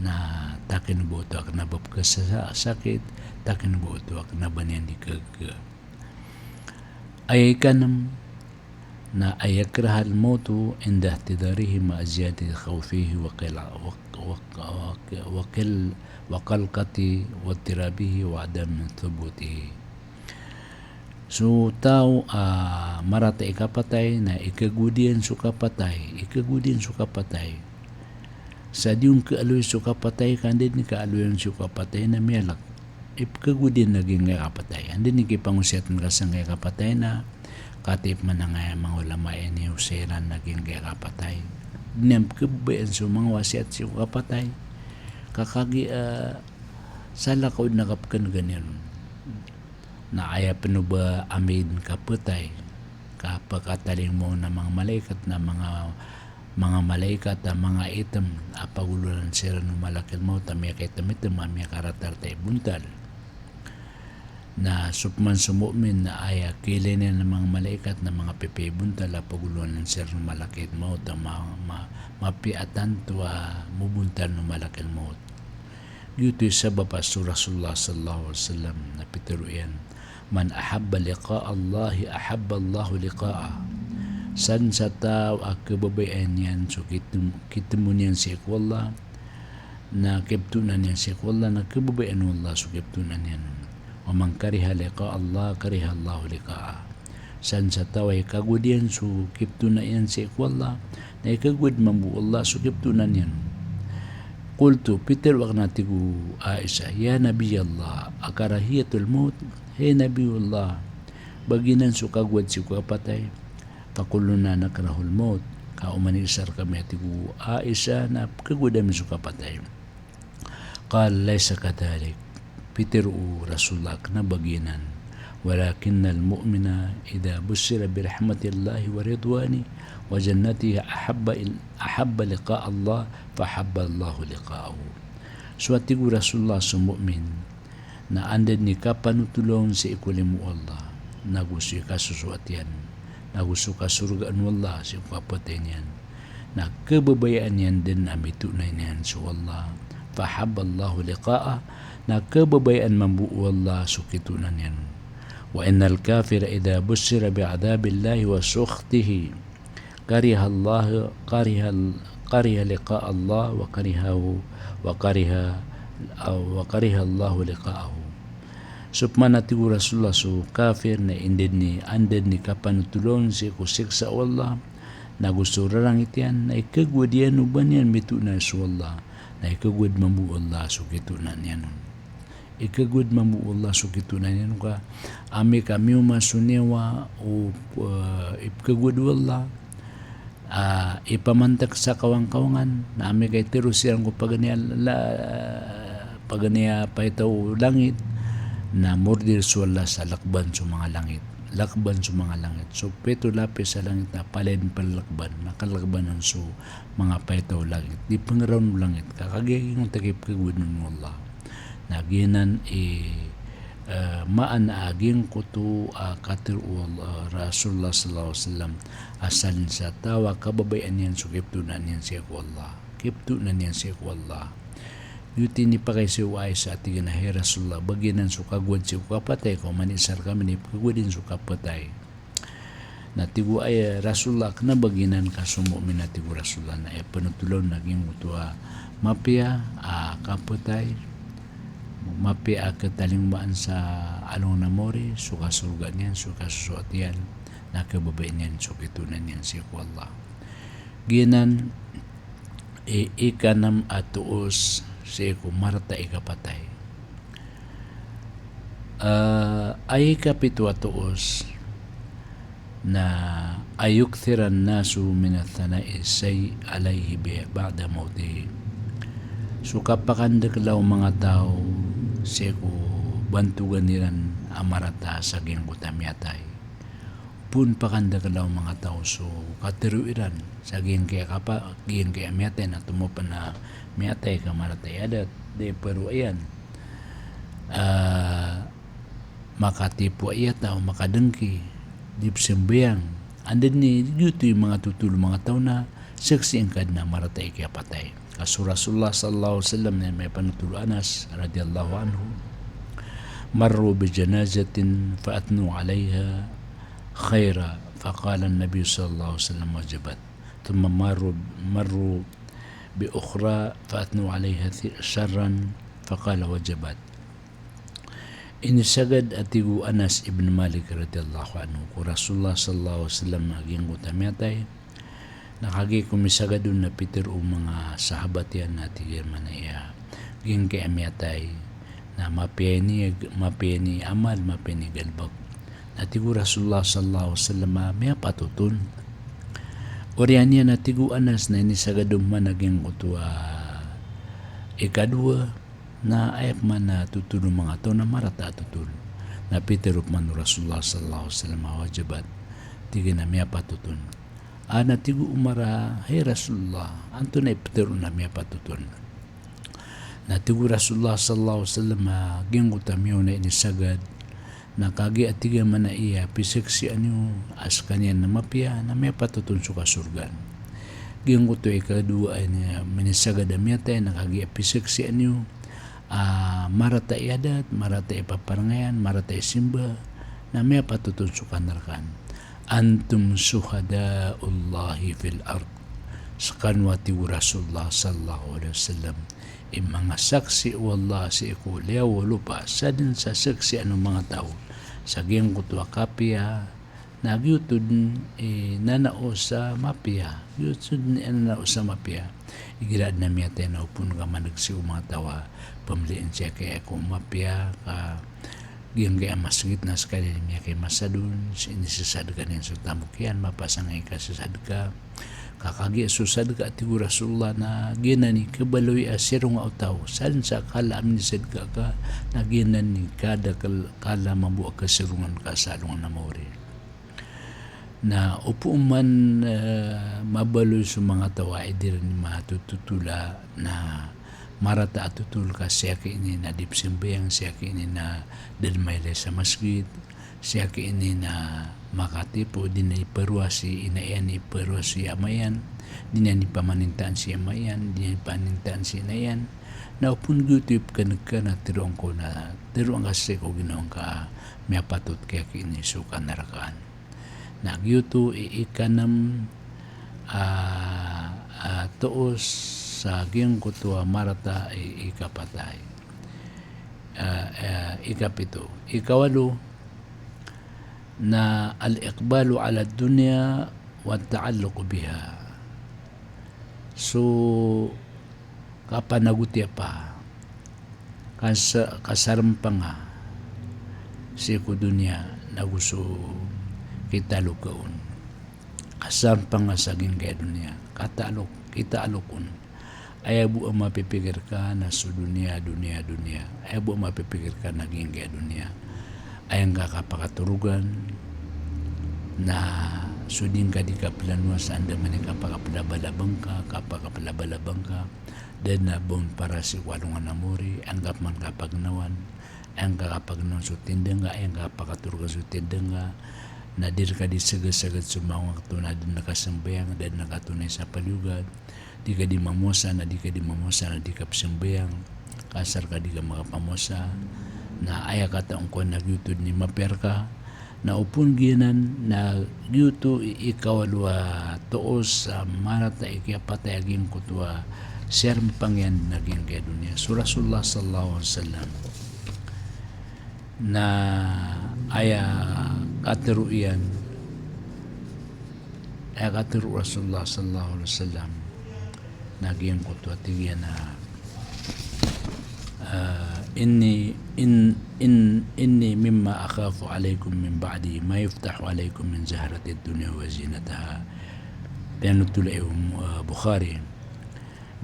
na takin buto ak nabapkasakit takin buto ak nabanyan di kag ay kanam na ayakrahal motu indah tidarihi ma ziyadati khawfihi wa qalqati wa tirabihi wa adam thubutihi. So tao marata ikapatay na ikagudian sukapatay sa diyung kaaloy sukapatay kandid ni kaaloy ang sukapatay na miyalak ikagudian naging kapatay andin ni kipangusyatan kasang kapatay na katip man na nga mga ulama ni Huseran naging kaya kapatay. Niyam kabayan sa mga wasiat siya kapatay. Kakagi sa lakod na kapkan ganyan. Na aya pa ba amin kapatay. Kapagkataling mo na mga malaikat na mga malaikat na mga item apaguluran sila ng malakil mo tamya kay tamitam amya karatar tayo buntal. Na supman sumumin na aya kilinin ng mga malaikat na mga pipibuntal paguluan ng sir ng malakit mo ta mapiatan tuwa mubuntal ng malakit mo yuto sa baba sa Rasulullah sallallahu alaihi wasallam na pituruyan man ahabba liqa Allah ahabba Allah liqa'a san sa tao akababayan yan so kitimo niyan si Allah na kiptunan niyan si Allah na kababayan Allah so kiptunan niyan ومن كره لقاء الله كره الله لقاءه san sa taway kagudian so kiptunan yan si Allah na ikagud mambu Allah so kiptunan yan qultu Peter wag natigu Aisha ya Nabi Allah akarahiyatul maut hey Nabi Allah baginan so kagwad si kapatay pakuluna nakrahul maut kaumanisar kami atigu Aisha na kagudam so kapatay qal laysa kadhalik Peter Rasulullah na baginan walakin al-mu'mina idha bussira birahmatillahi wa ridwani wa jannatihi ahabba liqa Allah fahabba Allah liqa'ahu suatigu Rasulullah sa mu'min na andad ni kapanutulong sa ikulimu Allah nagusto ka susuatian nagusto ka surgaan Allah sa kapatay niyan na kababayaan yan din amitunay niyan sa Allah fahabba Allah liqa'ah na kababayaan mambuo Allah sukitunan yan. Wa innal kafira idha bussira bi'adabillahi wa sukhtihi kariha kariha liqa Allah wa kariha Allahu liqa'ahu. Supmana tigu Rasulullah su kafir na anded ni kapanutulon si kusiksa Allah na gusto rarang itian na ikagwad yan uban yan mitu na su Allah na ikagwad mamu Allah su gitu na yan ikagwad mamu Allah su gitu na yan ka kami umasunewa o ikagwad Allah ipamantak sa kawang-kawangan na kay terus yan ko paganiya pa itaw langit na mordir su Allah sa lakban sa mga langit. So peto lapis sa langit na palain palakban, nakalakbanan su mga paitaw langit. Di pangaraw langit, kakagiging ang takip kagwid ng Allah. Naginan maanaaging kuto katir Rasulullah sallallahu alaihi wasallam asalin sa tawa kababayan yan so kiptunan yan siya ko Allah. Kiptunan yan siya ko Allah. Yuti ni pakay si Uay sa ating na Rasulullah baginan so kagwad si kapatay ko manisar kami ni kagwadin so kapatay na tigu ay Rasulullah na baginan kasumumin na tigu Rasulullah na panutulon naging mutua mapia kapatay mapia katalingmaan sa along namori so kasurga niyan so kasusuat yan nakababay niyan so kitunan niyan si Allah ginan ikanam atuos siya ko marata ikapatay. Ay kapitwa tuos na ayukthiran nasu minathana'i say alayhi ba'da mawtihi. So kapakandak law mga tao siya ko bantugan nilan amarata sa gingkutamyatay. Pun pakandak law mga tao so katiruiran sa gingkaya amyatay na tumupan na miyatay kamaratay adat de pero ayan makatipo ayat o makadengki dipsembayang andin ni dito yung mga tutulo mga tao na saksiingkad na maratay kaya patay kaso Rasulullah sallallahu alaihi wasallam na may panutulo Anas radiyallahu anhu marru bi janazatin fa'atnu alaiha khaira faqala an-nabi sallallahu alaihi wasallam wajibat thumma marru بأخرى فأثنوا عليها شرا فقال وجبت إن سجد أتيو أنس ابن مالك رضي الله عنه ورسول الله صلى الله عليه وسلم naging utamyatay nakagi kumisagadun na Peter o mga sahabat yan na tigir manaya ging kay amyatay na mapiyay ni amal mapiyay ni galbag na tigo Rasulullah sallallahu alaihi wasallam may patutun Orian niya na tigu Anas na inisagadum man naging utua ikadua na ayap man na tutulong mga to na marata tutulong na Peter man Rasulullah sallallahu alaihi wasallam wajibat tigi na miya patutun na tigu umara hey Rasulullah anto na Peter na miya patutun na tigu Rasulullah sallallahu alaihi wasallam gingutam yun na inisagad na kagi at tiga man na iya pisik si anyo as kanyan na mapya na may patutun sa kasurgan. Giyong ko ito ikadua ay minisagad amyatay na kagi at pisik si anyo marata iadat, marata ipaparangayan, marata isimba na may patutun sa kanarkan. Antum suhadaullahi fil ard sa kanwati Rasulullah sallallahu alaihi wasallam mga saksi wallah si iku liyaw lupa sa din sa saksi anong mga tao sa giyang kutwa kapya nagyutod nanao sa mapya yutod nanao sa mapya igirad na miya tayo na upun ka managsi mga tawa pamliin siya kaya kung mapya ka giyang kaya masgit na sa kanila miya kay masadun inisasad ka niyan sa tamukyan mapasangay ka sasad ka kakagi susad ka at Rasulullah na ginani kabaloy asirong autaw saan sa kala aminisad ka na ginani kada kala mabuwa kasirungan ka sa alungan na mori na upo man mabaloy sa mga tawa ay di rin matututula na marata at tutul ka siya kainin na dipsimbayang siya kainin na dalmayle sa masjid siya kainin na makatipo din na iparuasi inayan iparuasi amayan din na ipamanintaan si amayan din na ipanintaan si inayan na upun gutip ka na tiruang ko na tiruang kasi ko ginoong ka may patot kaya kinisuka narakaan na gyuto ikanam tuos sa aging kutwa marata ikapatay. Ikapito. Ikawalo, na al-iqbalu ala dunya wa ta'alluq biha. So kapanagutya pa kasarampanga si ko dunya na gusto kita lukaon. Kasarampanga saging kaya dunya kita alukon. Ayaw buong mapipikir ka na sa dunia. Ayaw buong mapipikir ka naging kaya dunia. Ayaw nga kapakaturugan na suding ka di kapilanwa sa anda man kapakapalabalabang ka dan na bon para si walungan namuri anggap man kapagnawan ang kakapagnawan sa tindang nga ang kapakaturugan sa tindang nga na dir ka di sagad-sagad sumawang ito na din nakasambayang dan nakatunay sa palyugad. Di ka di mamosa na di kapsambayang kasar ka di ka makapamosa na aya ka taong ko nagyutod ni maper ka na upon ginan na gyuto ikawalwa toos sa marata ikapatay aging kutwa serm pangyan naging kaya dunia. So Rasulullah sallallahu alaihi wasallam na aya katiru Rasulullah sallallahu alaihi wasallam naging kutwa tigyan na inni mimma akhafu alaykum min ba'di ma yuftahu alaykum min zahrati ad-dunya wa zinataha. Pianutul Bukhari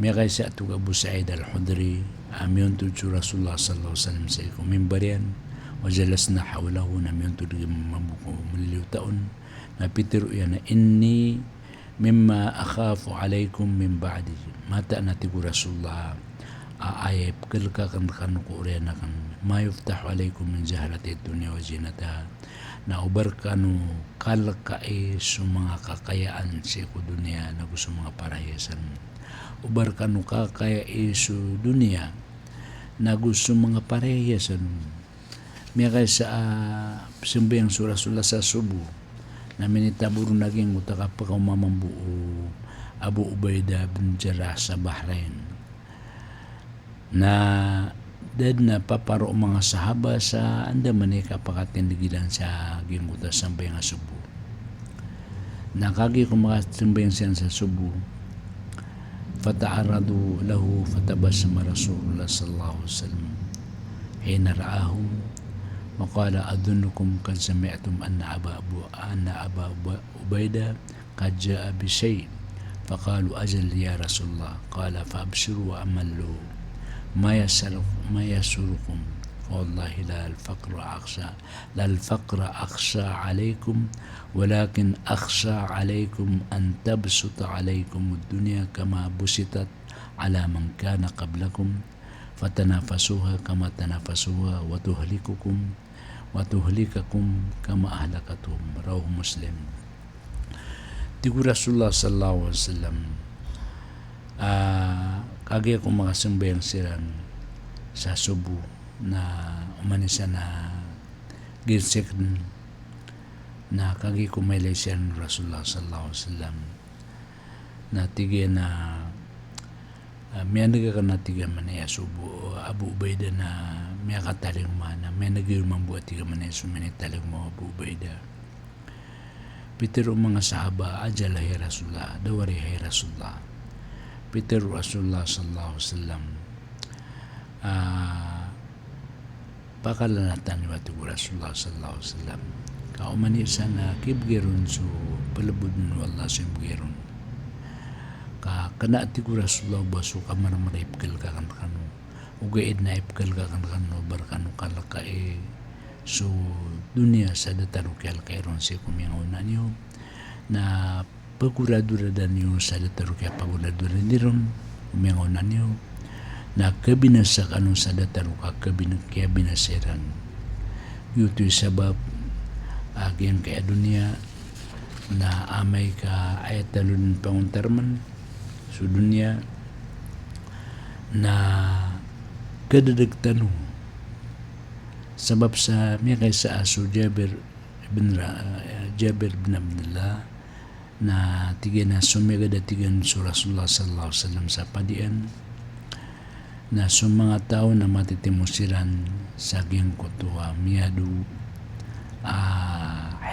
may sa atu Abu Sa'id al-Khudri amiyon tu Rasulullah sallallahu alaihi wasallam sa kumimbarian wa jalasna hawlahu namiyon tu mabuko miliw taon na pitiru yan na inni mimma akhafu alaykum min ba'di mata natiku Rasulullah aayep kelka kan ko rin na kan mayuftahu alaykum min zahrati dunya wa zinataha na ubar kanu kalakae sa mga kakayaan sa dunya na gusto mga parahiyasan ubar kanu kakayaan sa dunya na gusto mga parahiyasan may kaya sa simbayang Rasulullah sa subo na minitaburo naging utakapakaumamambuo Abu Ubaidah bin Jarrah sa Bahrain na dad na paparo mga sahaba sa andaman kapakatindigilan sa ginguta sambay nga subo. Nakagi kumakatimbayan siya sa subo fata'aradu lahu fatabasama Rasulullah sallallahu alaihi wasallam hina ra'ahum wa qala adunnukum kad sami'tum anna Aba Ubaidah qad ja'a bi shay' faqalu ajal ya Rasulullah qala fa'abshiru wa amallu ما يسركم والله لا الفقر أخشى عليكم ولكن أخشى عليكم أن تبسط عليكم الدنيا كما بسطت على من كان قبلكم فتنافسوها كما تنافسوها وتهلككم كما أهلكتهم رواه مسلم. Tigu Rasulullah sallallahu alaihi wasallam kagi ako makasambayang silang sa subo na umanisa na girsik na kagi ko may silang Rasulullah sallallahu alaihi wasallam na tigya na may nagakan na tigya man ya subo Abu Ubaidah na may kataling mana may nagirumang buhat tigya man ya suminitaling mo Abu Ubaidah pitero mga sahaba ajala ya Rasulullah dawari ya Rasulullah Peter Rasulullah sallallahu alaihi wasallam pakalanatan ni Rasulullah sallallahu alaihi wasallam kaumani sana kibgirun so palabud ng Allah sa ibgirun ka kana ti Rasulullah baso ka marmaripkel ka kan kanu ugaid na ipkel ka kan kanu barkanu kalakae so dunia sa datarukel kairon si kumingauna niyo na pagkuraduradan niyo sa dataru kaya pagkuraduradan niyo umiangonan niyo na kabinasak anong sa dataru kaya binasiran yuto'y sabab agian kaya dunia na amay ka ayat talun panguntarman sa dunia na kadadagtano sabab sa may kaysa aso Jabir bin Abdullah na tiga na sumiga datigan sa Rasulullah sallallahu alaihi wasallam sa padian na sa mga tao na matitimusiran sa giyang kutuwa miyadu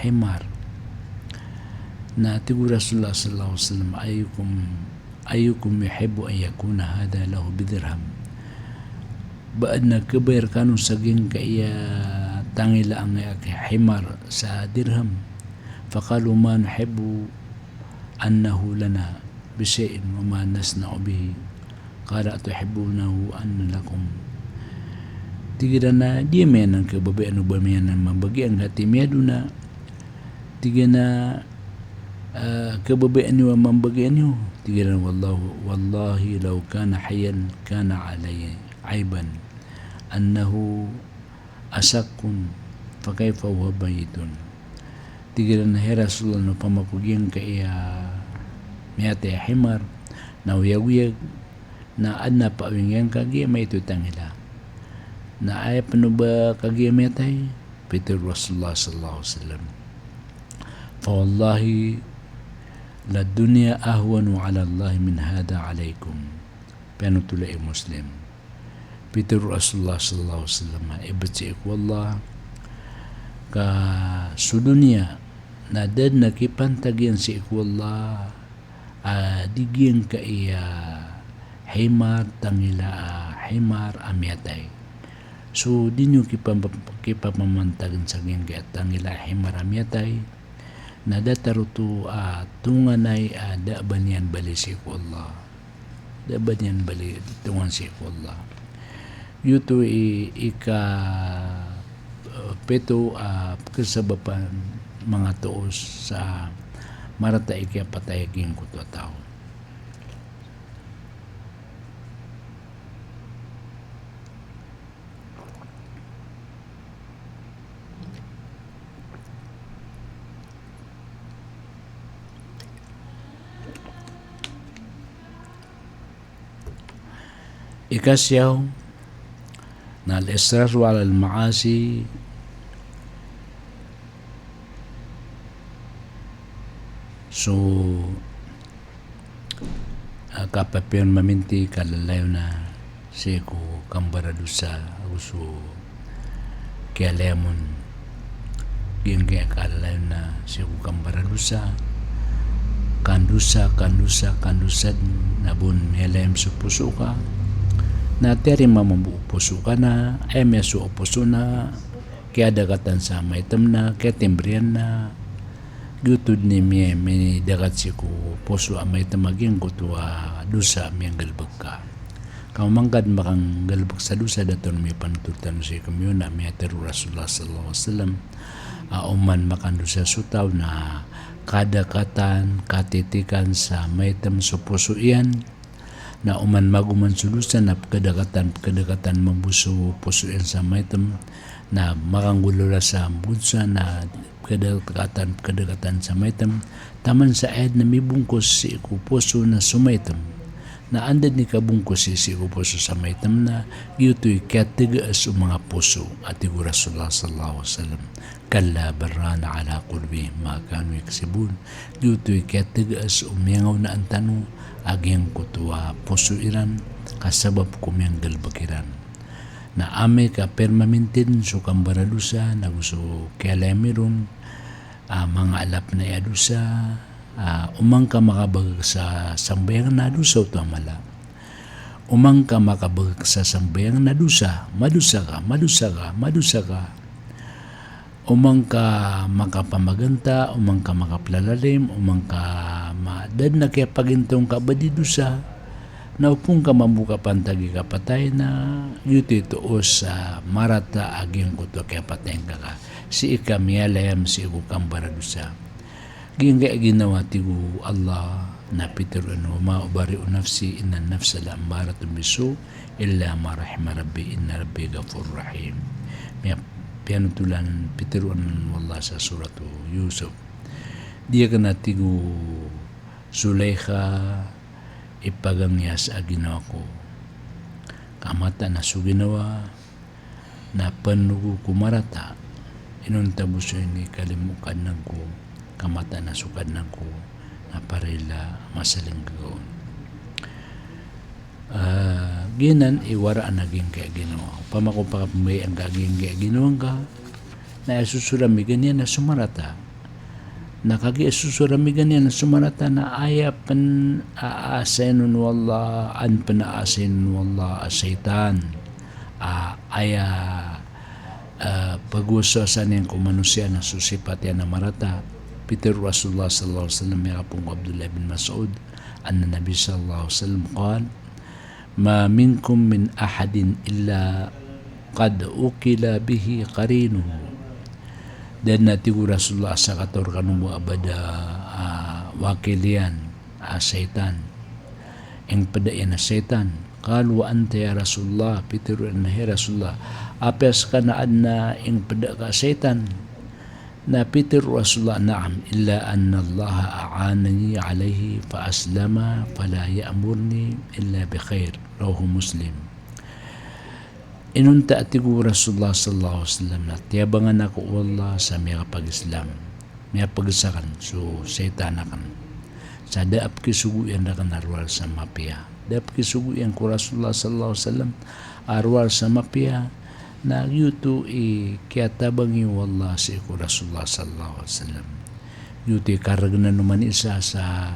himar na tigu Rasulullah sallallahu alaihi wasallam ayukum yuhibbu an yakuna hada lahu bidirham baad na kabayar kanu saging kaya tangila ang himar sa dirham faqalu ma nuhibbu annahu lana bisya'in wa ma nasna'u bihi qala tuhibbunahu anna lakum tiga na dia menan ke babayan ba menan mabagian hati miaduna tiga na kebabayan wa mambagian yo tiga na wallahi law kana hayyan kana alayya aiban annahu asakun fakaifa huwa bayitun tiga na Rasulullah no pamapugian kaya miyate himar na uyag na adna pa wingan kagi may tutangila na ay panuba kagi miyatay Peter Rasulullah sallallahu alaihi wasallam fa wallahi la dunya ahwanu ala Allah min hada alaykum penutulay muslim Peter Rasulullah sallallahu alaihi wasallam ibati wallah ka sudunya na dad nakipantagyan si ikwallah digyan ka iya himar tangila himar amyatay so dinyo kipapamantagan sa gyan kaya tangila himar amyatay na dataruto tunganay daaban yan bali si ikwallah daaban yan bali tungan si ikwallah yuto ika peto kasabapan mga tuos sa marata ikia patayagin ko to tao. Ikasyaw na al-israr wala al-maasi so kapapiyon maminti kalalayo na siya ko kambaradusa uso kaya lemon yan kaya kalalayo na siya ko kambaradusa kandusad nabun melayam sa puso ka na teri mamambu puso ka na ay meso puso na kaya dagatan sa maitam na kaya timbrian na gutod ni miye may dagat si ko puso amay tamagin ko to dusa miyang galbag ka kamamangkad makang galbag sa dusa daton may panututan si kamiyo na miya teru Rasulullah sallallahu alaihi wasallam uman makandusa sutaw na kadakatan katitikan sa maitam sa puso iyan na uman maguman sulusan na kadakatan mabuso puso iyan sa maitam na makangulula sa bunsa na kadagatan sa maitam taman sa ed na may bungkos si puso na sumaitam na andad ni kabungkos si puso sa maitam na yuto'y katigaas o mga puso at igu Rasulullah sallallahu alaihi wasallam kalla barrana ala qulbihim ma kanu yaksibun yuto'y katigaas o miyangaw na antano agyang kutuwa puso iran kasabab kumiyang galbakiran na ame ka permanentin so kambaradusa na gusto kialamiron mga alap na yadusa umang ka makabagag sa sambayang nadusa ito amala umang ka makabagag sa sambayang nadusa madusa ka umang ka makapamaganta umang ka makaplalalim umang ka madad na kaya pagintong kabadidusa na upong ka mamuka pantagi ka patay na yuti tuos sa marata aging kuto kaya patayin ka si ikamyalayam si iku kambaradusa giyang kaya ginawa tigu Allah na pitiruan ma ubari nafsi inna nafsa la ambaratun bisu illa ma rahima rabbi inna rabbi ghafur rahim pianutulan pitiruan wallah sa suratu Yusuf dia kena tigu Sulaikha ipagangya sa ginawa ko kamata na su ginawa na panugo kumarata inuntabuso ni kalimukan ng ko kamata na sukad ng ko na parila masaling gagawin. Ginan iwara naging kaya Ginoo. Pamakupakapamay ang gaging kaya Ginoo ka na asusurami ganyan na sumarata. Nakagi asusurami ganyan na sumarata na ayapan aasin wallah an panaasin wallah asaitan. Aya pag-usasan yung kumanusia na susipat yan na marata. Peter Rasulullah sallallahu alaihi wasallam yakapong Abdullah bin Mas'ud anna Nabi sallallahu alaihi wasallam qala ma minkum min ahadin illa qad ukila bihi qarinuhu. Dan natigo Rasulullah sa kator kanong abada wakilian saitan ang padayan na saitan. Qalu wa anta ya Rasulullah, Peter na Rasulullah apes ka na adna ing pada ka saitan. Na Peter Rasulullah na'am illa anna Allah a'anani alayhi fa aslama fala ya'murni illa bi khair. Rawahu Muslim. Inunta atigo Rasulullah sallallahu alaihi wasallam na tiyabangan ako Allah sa mga pag-Islam. Mga pag-isakan so saitan akan. Sa daap kisuguyan na kan arwal sa mapia. Daap kisuguyan ko Rasulullah sallallahu alaihi wasallam arwal sa mapia na yuto kaya tabangi wallah si ko Rasulullah sallallahu alaihi wasallam. Yuto karagna naman isa sa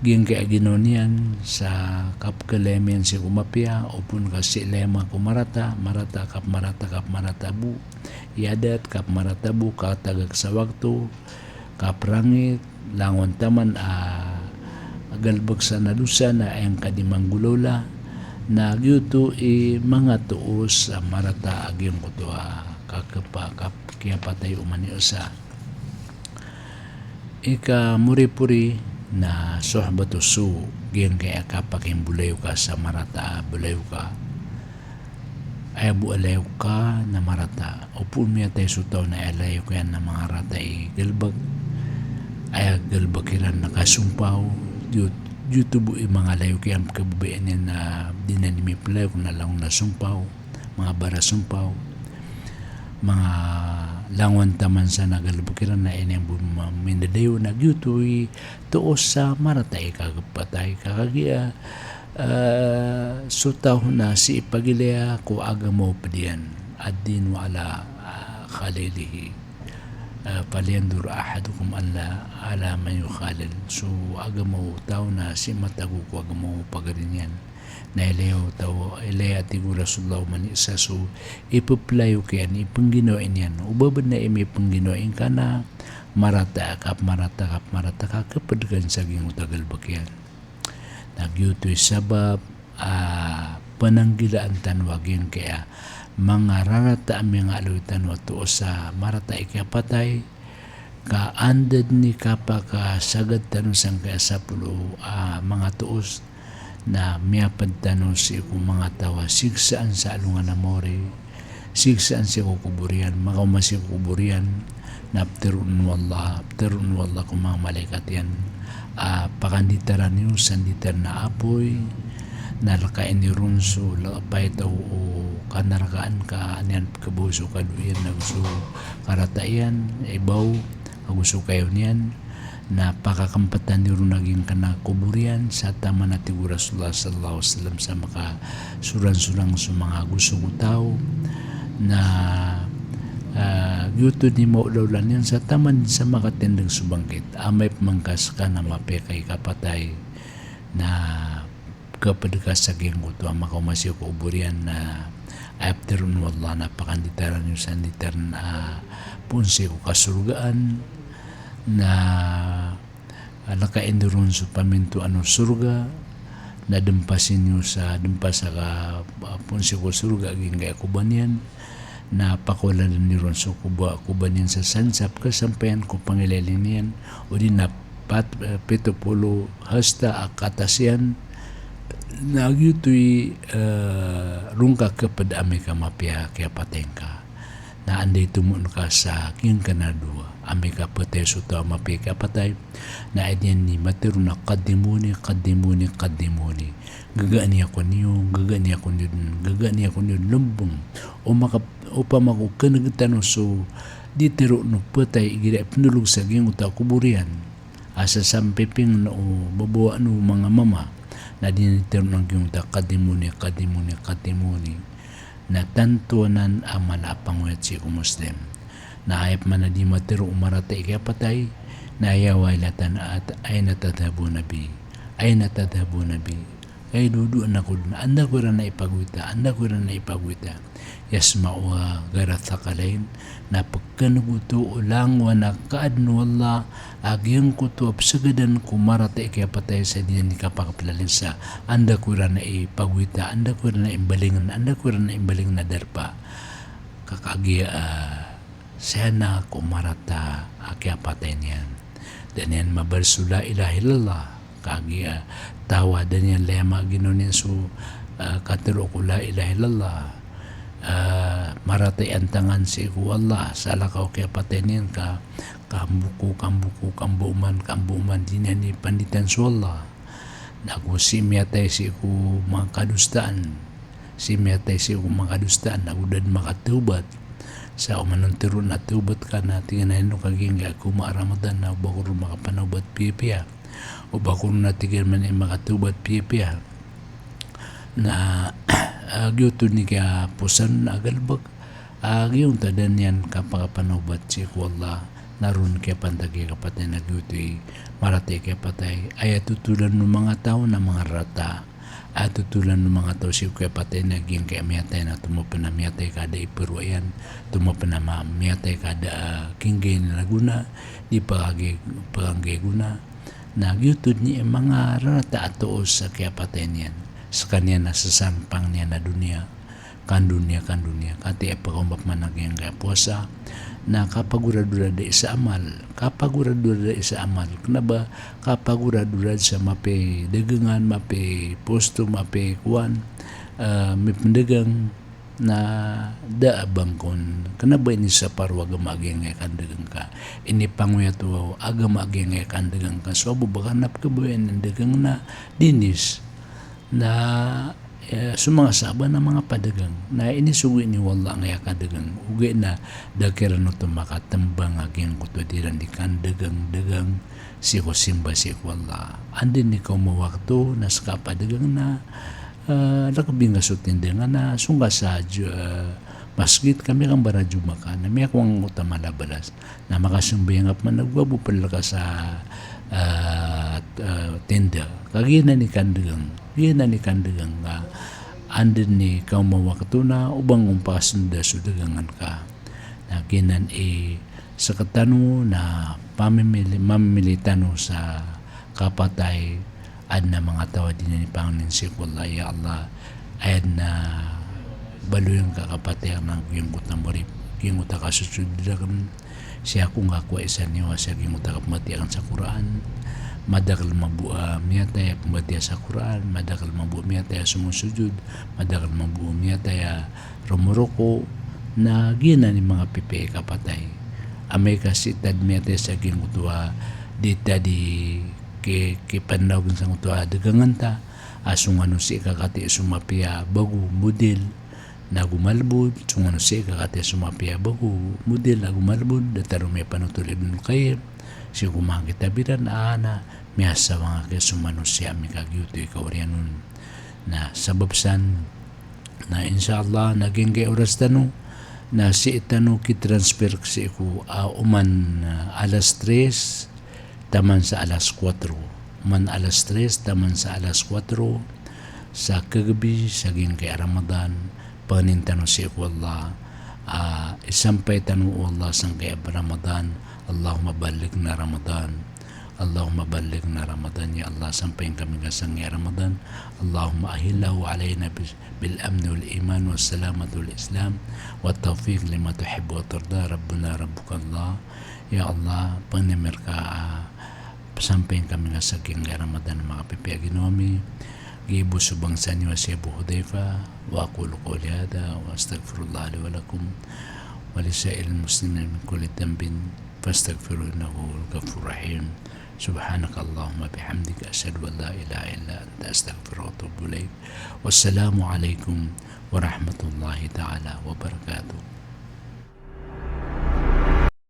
ging kaya ginonian sa kapkalemian si kumapia upun kasi lema kumarata kap marata bu yadat kap marata bu katagag sa waktu kaprangit langon taman agalbag sa nalusa na ayang kadimang gulola na gyuto mga tuos marata agyong kuto kakapa kaya patay umani usa ika muri-puri na sohbatu su gyang kaya kapaking bulayo ka sa marata bulayo ka ay bualayo ka na marata upun miya tayo sutaw na alayo ka yan na mga rata galbag ay galbagiran na kasumpaw YouTube mga layo kaya kababayan yan na dinanimipalayo kung nalang nasumpaw mga barasumpaw mga langon taman sa nagalbukiran na inyang minadayo nagyutoy tuos sa maratay kagapatay kakagia sutaw na si ipagilaya ko aga mo padiyan at din wala khalilihi paliandur ahadukum alla ala man yukhalil so aga mo tao na si matago ko aga mo pagarinyan na ilayaw tao ilaya tigo Rasulullah man isa so ipaplayo kaya ni pangginoin yan ubabad na imi pangginoin ka na marata kap marata kapadgan sa ging utagal bakyan nagyutoy sabab pananggilaan tanwagin kaya mga rarata ang mga aluitan wato sa marata ikapatay kaandad ni kapaka sagad tanusang kaya sa pulo mga tuos na miyapad tanong si kung mga tawa sigsaan sa alungan na more sigsaan si kukuburian makamasi kukuburian na apterun wallah kung mga malaikat yan pakanditaran yun sanditar na apoy nalakain ni runso lapay taw o kanarakaan ka niyan kabuso kaduyan na gusto karatayan ibaw gusto kayo niyan na pakakampatan ni rin naging kanakuburian sa tama na tigo Rasulullah sallallahu alaihi wasallam sa makasuran-surang sa mga gusto ko tao na yuto ni maulaulan yan sa taman sa makatindang subangkit amay pamangkas ka na mapekay kapatay na kapag ka sa gengguto ang makamasyo ko uburian na afterun wallah na pakanditaran yung sanditar na punsi ko kasurgaan na nakainduron sa paminto surga na dempasin nyo sa dempas sa punsi ko surga aging kaya kubanyan na pakulalan ni ron so kubanyan sa sansap kasampayan ko pangilalin yan o di na pitupulo hasta akatasyan nagyutoy rungka kapad ame ka mapya kaya pateng ka na anday tumun ka sa king kanadua ame ka patay suta mapya ka patay na adyan ni matero na kadimuni gagaan niya ko niyo lumbong o pamakukanagtano so di tero no patay gira pinulog sa ging uta kuburian asa sampiping no babuwa no mga mama na dinitir ng yung kadimuni na tantuanan ang malapangwet si Muslim na ayap man na di matiro umarata ikapatay na ayaway latan at ay natadhabo nabi ay dudu na anda ko rin na ipagwita yasma'uha garat sakalain na pagkanuguto ulang wana kaadno Allah agyang kutuap sagadan kumarata ikapatay sa diyan ni kapakaplalin sa anda ko rin na ipagwita anda ko rin na imbaling na darpa kakagya sana kumarata akapatay niyan dan yan mabarsula ilahillallah kagya tawa dan yan lema ginunin su katiro ko la ilahillallah maratay antangan si ku Allah sala ka kaya patenin ka kambuman dinan ni panditan su Allah nagu simyatay si ku mga kadustaan nagudad makatubat sa umanuntiro na tubat ka na tingnan no kaging ako Ramadan na bakuro makapanaubat pipiya o bakuro na tingnan man ay makatubat pipiya na agyuto ni kaya pusan agalbag agyong tadan yan kapakapanaubat si Allah naroon kaya pantagi kapatay nagyuto maratay kaya patay ay tutulan ng mga tao na mga rata at tutulan ng mga tao si kaya patay naging kaya miyatay na tumapan na miyatay kada iperwayan tumapan na miyatay kada kinggay na naguna di paganggay guna nagyutod niya mga rata at tuos sa kaya patay niyan sa kanya nasasampang niya na dunia kandunia kati ay pagkumbap man naging kaya puasa na kapaguradurad sa amal kenapa kapaguradurad sa mape dagangan mape posto mape kuan may pendagang na daabang kon kenapa ini sa parwa agam kandagang ka ini panguya to agam kandagang ka so bubakanap ka ba ng dagang na dinis na sumangasaba ng mga padagang na inisugi ni wala nga kadagang ugi na dakira no to makatambang aging kutodiran di kandagang si simba si wala andin ni ko mawakto na sa padagang na lakabing sutindengan na sunga sa masjid kami kang baradyo maka na may akong utamala balas na makasumbiyang man nagwabo pala ka sa tenda kagina ni kandagang nga andin ni kau mawakto na ubang umpasun da sudagangan ka na kinan sa katano na mamimilitano sa kapatay ad na mga tawa din ni Panginoon si Allah ya Allah ad na baluyang kakapatay ang gingut na morip gingut na kasusudagan siya kung ako isa niwa siya gingut na kapmatiakan sa Quran madakal mabuha miyataya pembatiya sa Quran, madakal mabuha miyataya sumusujud, madakal mabuha miyataya rumuroko na gina ni mga pipi kapatay. Amay kasi tad miyataya sa gingutua dita di kipanawin sa ngutua daganganta asung ano si kakati sumapia bagu budil na gumalbud sung ano si kakati sumapia bagu budil na gumalbud dataro may panutulid ng kayib si kumangit tabiran na miyasa mga kesumano siya mi kagyuto ikaw riyanun na sababsan na inshallah naging kay oras tano na si itano kitransfer si ko uman alas 3 taman sa alas 4 man alas 3 taman sa alas 4 sa kagabi saging kay Ramadan panintano si ko Allah isampay tano Allah sang kay Ramadan Allahumma balig na Ramadan ya Allah sampayin kami kasang Ramadan Allahumma ahillahu alayna bil amn wal iman was salamat wal islam wat tawfiq lima tuhibbu wa tarda rabbuna rabbuka Allah ya Allah panimir ka sampayin kami kasang Ramadan mga pipiyaginomi gibu subang sani wa Abu Hudayfa wa aqulu qawli hada wa astaghfirullah li wa lakum wa lisa'il muslimin min kulli dhanbin fastaghfiruhu innahu al-ghafurur rahim سبحانك اللهم بحمدك أشهد أن لا إله إلا أنت أستغفرك وأتوب إليك والسلام عليكم ورحمة الله تعالى وبركاته